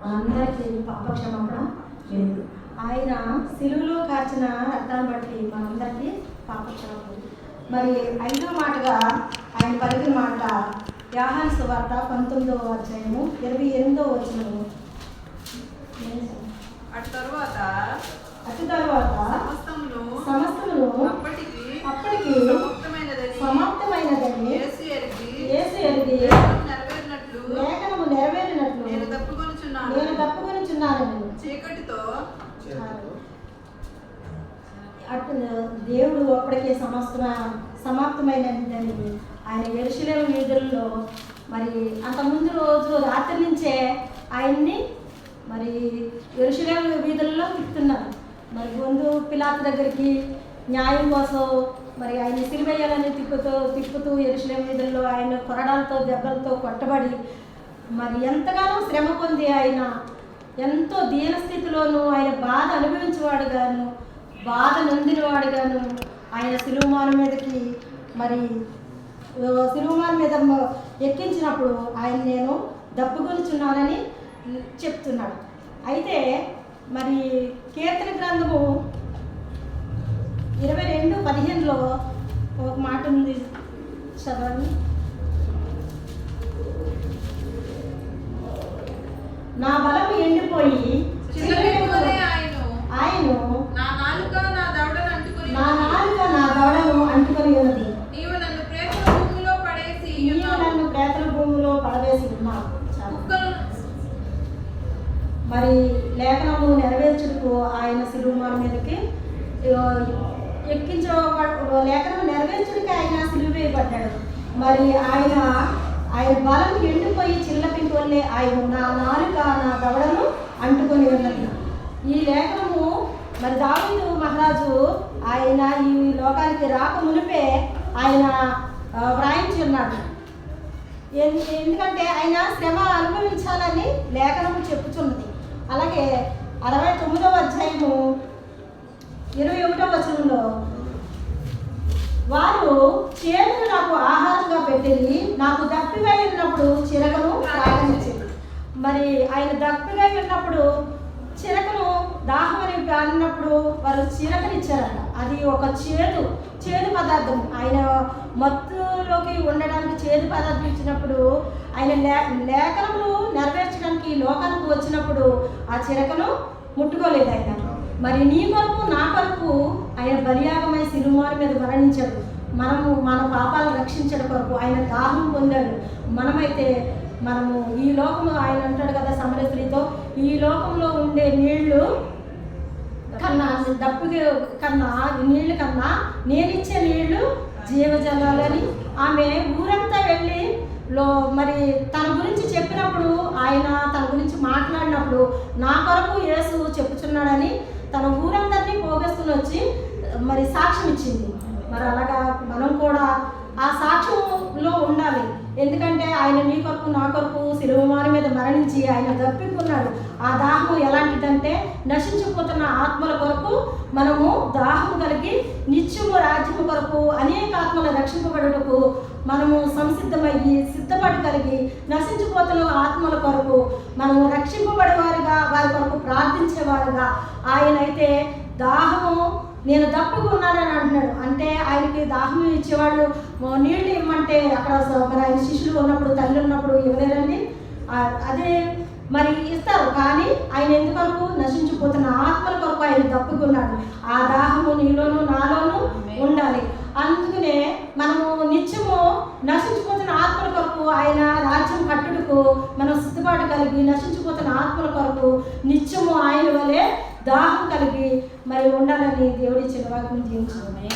మనందరికీ పాపక్షమాపణ లేదు. ఆయన సిలువలో కార్చిన రక్తాన్ని బట్టి మనందరికీ పాపక్షమాపణ. మరి 5వ మాటగా ఆయన పలికిన మాట యోహాను సువార్త 19వ అధ్యాయము 28వ వచనము. అటు తరువాత సమస్తమును అప్పటికి సమాప్తమైనదని యేసు ఎరిగి లేఖనము నెరవేరినట్లు నేను తప్పుకొనుచున్నానని చీకటితో దేవుడు అప్పటికే సమాప్తమైనదని ఆయన యెరూషలేము వీధుల్లో మరి అంతకుముందు రోజు రాత్రి నుంచే ఆయన్ని మరి యెరూషలేము వీధుల్లో తిప్పుతున్నారు. మరి ముందు పిలాతు దగ్గరికి న్యాయం కోసం మరి ఆయన సిలువేయాలని తిప్పుతూ యెరూషలేము వీధుల్లో ఆయన కొరడాలతో దెబ్బలతో కొట్టబడి మరి ఎంతగానో శ్రమ పొంది ఆయన ఎంతో దీనస్థితిలోనూ ఆయన బాధ అనుభవించేవాడుగాను బాధ నొందినవాడుగాను ఆయన సిలువమాను మీదకి మరి సిలువమాను మీద ఎక్కించినప్పుడు ఆయన నేను దప్పుకొనుచున్నానని చెప్తున్నాడు. అయితే మరి కీర్తన గ్రంథము 22:15లో ఒక మాట ఉంది, చదవండి. నా బలము ఎండిపోయి ఆయన నా నాలుక నా దవడను అంటుకొని ఉన్నది. నీవు నన్ను ప్రేతల భూమిలో పడవేసి ఉన్నావు. మరి లేఖనము నెరవేర్చుటకు ఆయన సిలువ మీదకి లేఖనం నెరవేర్చుడికి ఆయన సిలువ వేయబడ్డాడు. మరి ఆయన బలం ఎండిపోయి చిల్లపిండి వల్లే ఆయన నా నాలుక నా దవడను అంటుకొని ఉన్నది. ఈ లేఖనము మరి దావీదు మహారాజు ఆయన ఈ లోకానికి రాక మునిపే ఆయన వ్రాయించి ఉన్నాడు. ఎందుకంటే ఆయన శ్రమ అనుభవించాలని లేఖనము చెప్పుచున్నది. అలాగే 69వ అధ్యాయము 21వ వచనంలో వారు చేతులు నాకు ఆహారంగా పెట్టింది, నాకు దప్పిగా ఉన్నప్పుడు చిరకను త్రాగనిచ్చింది. మరి ఆయన దప్పిగా ఉన్నప్పుడు చిరకను దాహం అని అన్నప్పుడు వారు చిరకనిచ్చారట. అది ఒక చేదు పదార్థం. ఆయన మత్తులోకి ఉండడానికి చేదు పదార్థం ఇచ్చినప్పుడు ఆయన లేఖనములు నెరవేర్చడానికి లోకానికి వచ్చినప్పుడు ఆ చిరకను ముట్టుకోలేదు ఆయన. మరి నీ కొరకు నా కొరకు ఆయన బలియాగమై సిలువ మీద మరణించాడు. మన పాపాలను రక్షించడం కొరకు ఆయన దాహం పొందాడు. మనము ఈ లోకము ఆయన అంటాడు కదా సమరయ స్త్రీతో, ఈ లోకంలో ఉండే నీళ్లు కన్నా నీళ్ళు కన్నా నేనిచ్చే నీళ్లు జీవజలాలని ఆమె ఊరంతా వెళ్ళి మరి తన గురించి చెప్పినప్పుడు ఆయన తన గురించి మాట్లాడినప్పుడు నా కొరకు యేసు చెప్పుచున్నాడని తన ఊరందరినీ పోగేసుకుని వచ్చి మరి సాక్ష్యం ఇచ్చింది. మరి అలాగా మనం కూడా ఆ సాక్ష్యంలో ఉండాలి. ఎందుకంటే ఆయన నీ కొరకు నా కొరకు సిలువమాను మీద మరణించి ఆయన దప్పికున్నాడు. ఆ దాహము ఎలాంటిదంటే నశించిపోతున్న ఆత్మల కొరకు మనము దాహము కలిగి నిత్యము రాజ్యము కొరకు అనేక ఆత్మలు రక్షింపబడుటకు మనము సంసిద్ధమయ్యి సిద్ధపడి కలిగి నశించిపోతున్న ఆత్మల కొరకు మనము రక్షింపబడేవారుగా వారి కొరకు ప్రార్థించేవారుగా ఆయనైతే దాహము నేను దప్పుకున్నానని అంటున్నాడు. అంటే ఆయనకి దాహం ఇచ్చేవాళ్ళు నీళ్ళు ఇవ్వమంటే అక్కడ మరి ఆయన శిష్యులు ఉన్నప్పుడు తల్లి ఉన్నప్పుడు ఇవ్వలేరండి. అదే మరి ఇస్తారు, కానీ ఆయన ఎందుకొరకు నశించిపోతున్న ఆత్మల కొరకు ఆయన దప్పుకున్నాడు. ఆ దాహము నీలోనూ నాలోనూ ఉండాలి. అందుకనే మనము నిత్యము నశించిపోతున్న ఆత్మల కొరకు ఆయన రాజ్యం కట్టుటకు మనం సిద్ధపాటు కలిగి నశించిపోతున్న ఆత్మల కొరకు నిత్యము ఆయన వలె దాహం కలిగి మరి ఉండాలని దేవుడి చిన్న వాక్యం జీవించాలి.